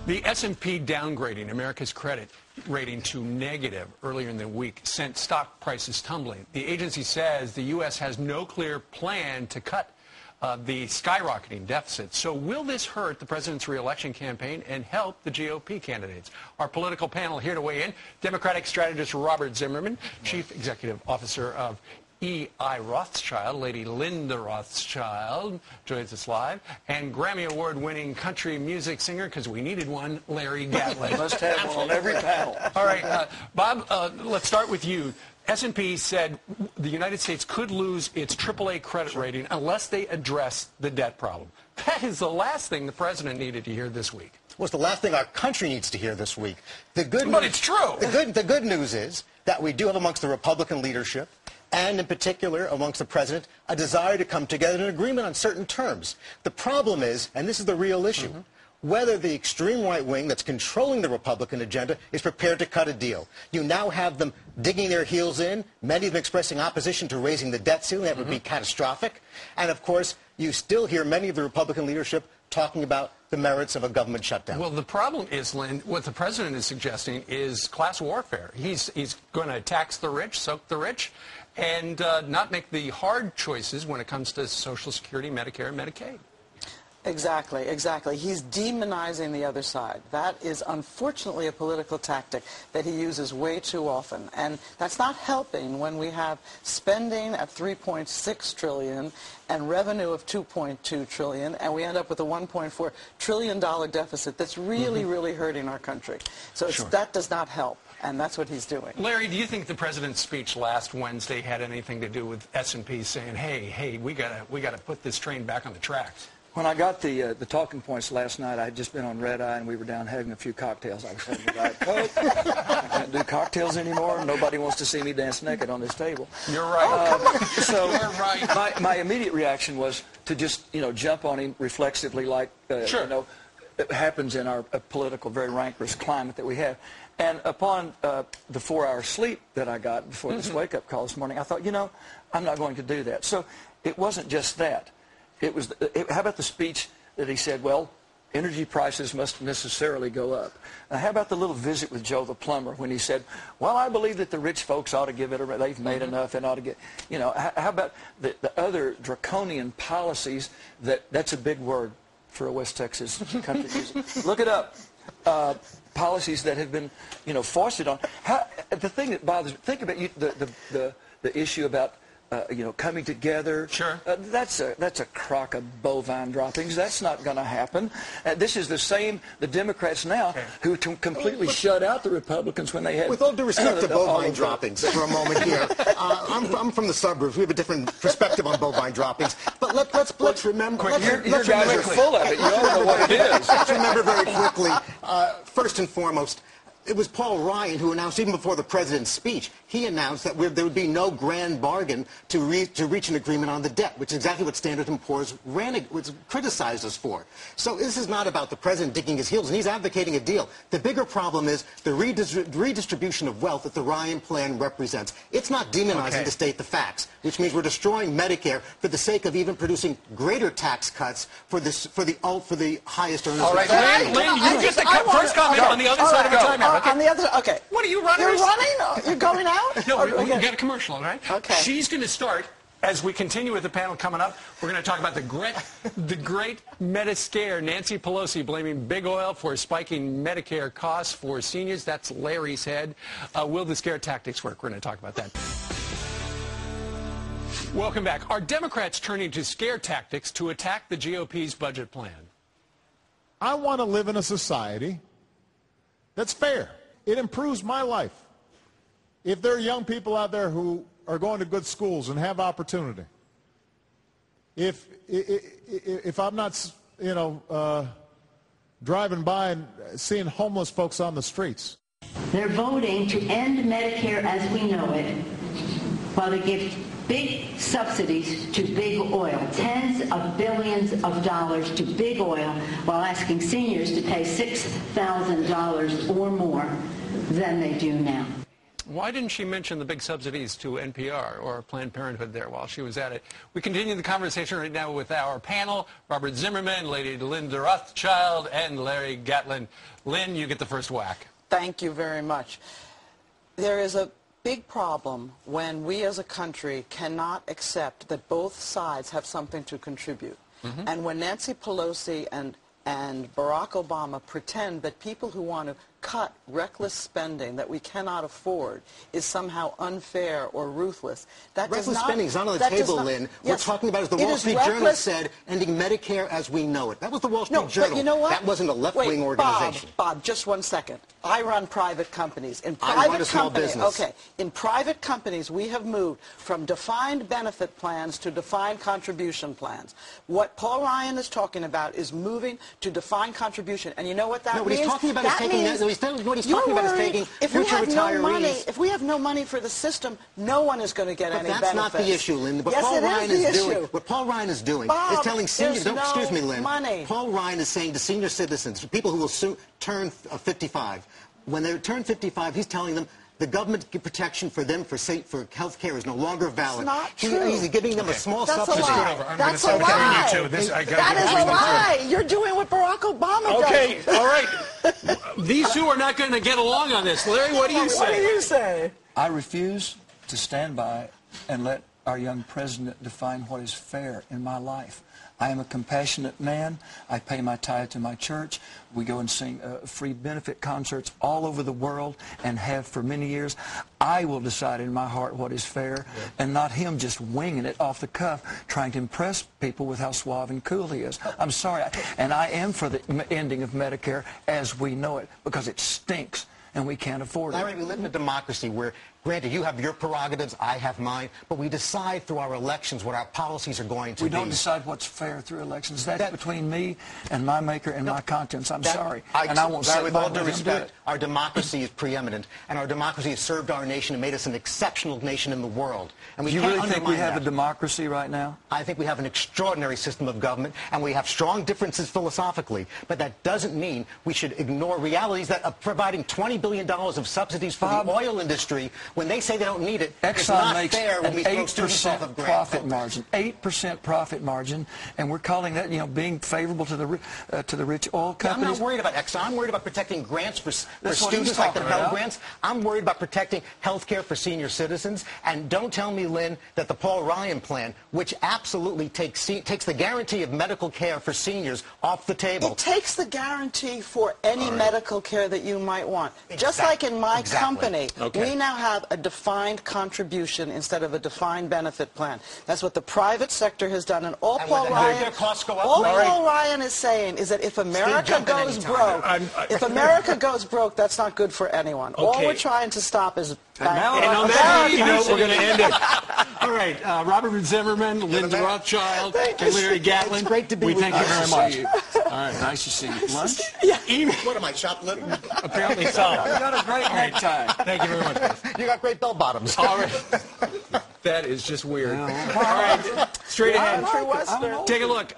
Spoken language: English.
The S&P downgrading America's credit rating to negative earlier in the week sent stock prices tumbling. The agency says the U.S. has no clear plan to cut the skyrocketing deficit. So will this hurt the president's reelection campaign and help the GOP candidates? Our political panel here to weigh in, Democratic strategist Robert Zimmerman, Chief Executive Officer of E.I. Rothschild, Lady Linda Rothschild, joins us live, and Grammy Award-winning country music singer, because we needed one, Larry Gatlin. Must have one on every panel. All right, Bob, let's start with you. S&P said the United States could lose its AAA credit rating unless they address the debt problem. That is the last thing the president needed to hear this week. Well, it's the last thing our country needs to hear this week. But it's true. The good news is that we do have amongst the Republican leadership, and in particular amongst the president, a desire to come together in an agreement on certain terms. The problem is, and this is the real issue, whether the extreme right wing that's controlling the Republican agenda is prepared to cut a deal. You now have them digging their heels in, many of them expressing opposition to raising the debt ceiling. That would be catastrophic. And of course, you still hear many of the Republican leadership talking about the merits of a government shutdown. Well, the problem is, Lynn, what the president is suggesting is class warfare. He's going to tax the rich, soak the rich, and not make the hard choices when it comes to Social Security, Medicare, and Medicaid. Exactly, exactly. He's demonizing the other side. That is unfortunately a political tactic that he uses way too often. And that's not helping when we have spending at $3.6 trillion and revenue of $2.2 trillion, and we end up with a $1.4 trillion deficit that's really, really hurting our country. So that does not help. And that's what he's doing. Larry, do you think the president's speech last Wednesday had anything to do with S&P saying, hey, we gotta put this train back on the tracks? When I got the talking points last night, I had just been on red eye, and we were down having a few cocktails. I was having a Diet Coke. I can't do cocktails anymore. Nobody wants to see me dance naked on this table. You're right. So you're right. My immediate reaction was to just jump on him reflexively, like it happens in our political, very rancorous climate that we have. And upon the 4-hour sleep that I got before this wake-up call this morning, I thought, I'm not going to do that. So it wasn't just that. It was, how about the speech that he said, well, energy prices must necessarily go up. Now, how about the little visit with Joe the plumber when he said, well, I believe that the rich folks ought to give it, they've made enough and ought to get, how about the other draconian policies that's a big word for a West Texas country music. Look it up. Policies that have been, foisted on. The thing that bothers me, think about the issue about, coming together. Sure. That's a crock of bovine droppings. That's not going to happen. This is the Democrats now who completely shut out the Republicans when they had. With all due respect to bovine droppings for a moment here, I'm from the suburbs. We have a different perspective on bovine droppings. But let's remember. Your guys are full of it. You all know what it is. Let's remember very quickly. First and foremost, it was Paul Ryan who announced, even before the president's speech, he announced that there would be no grand bargain to reach an agreement on the debt, which is exactly what Standard & Poor's criticized us for. So this is not about the president digging his heels, and he's advocating a deal. The bigger problem is the redistribution of wealth that the Ryan plan represents. It's not demonizing to state the facts, which means we're destroying Medicare for the sake of even producing greater tax cuts for the highest earners. All right, Lynn, you get the first comment on the other side of the timeout. On the other, what are you running? You're running? You're going out? No, we got a commercial, all right? Okay. She's going to start, as we continue with the panel coming up, we're going to talk about the great meta-scare. Nancy Pelosi blaming big oil for spiking Medicare costs for seniors. That's Larry's head. Will the scare tactics work? We're going to talk about that. Welcome back. Are Democrats turning to scare tactics to attack the GOP's budget plan? I want to live in a society that's fair. It improves my life. If there are young people out there who are going to good schools and have opportunity, if I'm not, driving by and seeing homeless folks on the streets. They're voting to end Medicare as we know it, while they give big subsidies to big oil, tens of billions of dollars to big oil, while asking seniors to pay $6,000 or more than they do now. Why didn't she mention the big subsidies to NPR or Planned Parenthood there while she was at it? We continue the conversation right now with our panel, Robert Zimmerman, Lady Lynn Rothschild, and Larry Gatlin. Lynn, you get the first whack. Thank you very much. There is a big problem when we as a country cannot accept that both sides have something to contribute. And when Nancy Pelosi and Barack Obama pretend that people who want to cut reckless spending that we cannot afford is somehow unfair or ruthless. That reckless spending is not on the table, Lynn. Yes, we're talking about, as the Wall Street Journal said, ending Medicare as we know it. That was the Wall Street Journal. But you know what? That wasn't a left-wing organization. Bob, just 1 second. I run private companies. I run a small business. Okay. In private companies, we have moved from defined benefit plans to defined contribution plans. What Paul Ryan is talking about is moving to defined contribution. And you know what that means? What he's talking about is taking future retirees. If we have no money for the system, no one is going to get any benefits. That's not the issue, Lynn. What Paul Ryan is doing is telling seniors, excuse me, Lynn. Paul Ryan is saying to senior citizens, people who will soon turn 55, when they turn 55, he's telling them the government protection for them for health care is no longer valid. It's not true. He's giving them a small subsidy. That's a lie. That is a lie. You're doing what Barack Obama does. Okay, all right. These two are not going to get along on this. Larry, what do you say? What do you say? I refuse to stand by and let our young president define what is fair in my life. I am a compassionate man. I pay my tithe to my church. We go and sing free benefit concerts all over the world and have for many years. I will decide in my heart what is fair, and not him just winging it off the cuff, trying to impress people with how suave and cool he is. I'm sorry. And I am for the ending of Medicare as we know it, because it stinks and we can't afford it. Larry, we live in a democracy where, granted, you have your prerogatives, I have mine, but we decide through our elections what our policies are going to be. We don't decide what's fair through elections. That's between me and my maker and my conscience. I'm sorry. And I won't say with all due respect, our democracy is preeminent, and our democracy has served our nation and made us an exceptional nation in the world. And we Do you really think we have a democracy right now? I think we have an extraordinary system of government, and we have strong differences philosophically, but that doesn't mean we should ignore realities that are providing $20 billion of subsidies for the oil industry. When they say they don't need it, it's not fair when we throw students off of grant. 8% profit margin, and we're calling that, being favorable to the rich oil companies. I'm not worried about Exxon. I'm worried about protecting grants for students like the Pell Grants. I'm worried about protecting health care for senior citizens. And don't tell me, Lynn, that the Paul Ryan plan, which absolutely takes the guarantee of medical care for seniors off the table. It takes the guarantee for any medical care that you might want. Just like in my company, we now have a defined contribution instead of a defined benefit plan. That's what the private sector has done, and all Paul Ryan is saying is that if America goes broke, that's not good for anyone. All we're trying to stop is and on that note, we're going to end it. All right, Robert Zimmerman, Lynn Rothschild, and Larry Gatlin. It's great to be with you. We thank you very much. All right, nice to see you. Lunch? What am I, shoplifting? Apparently so. You got a great necktie. Thank you very much, guys. You got great bell bottoms. All right. That is just weird. All right, straight ahead. True Western. Take a look.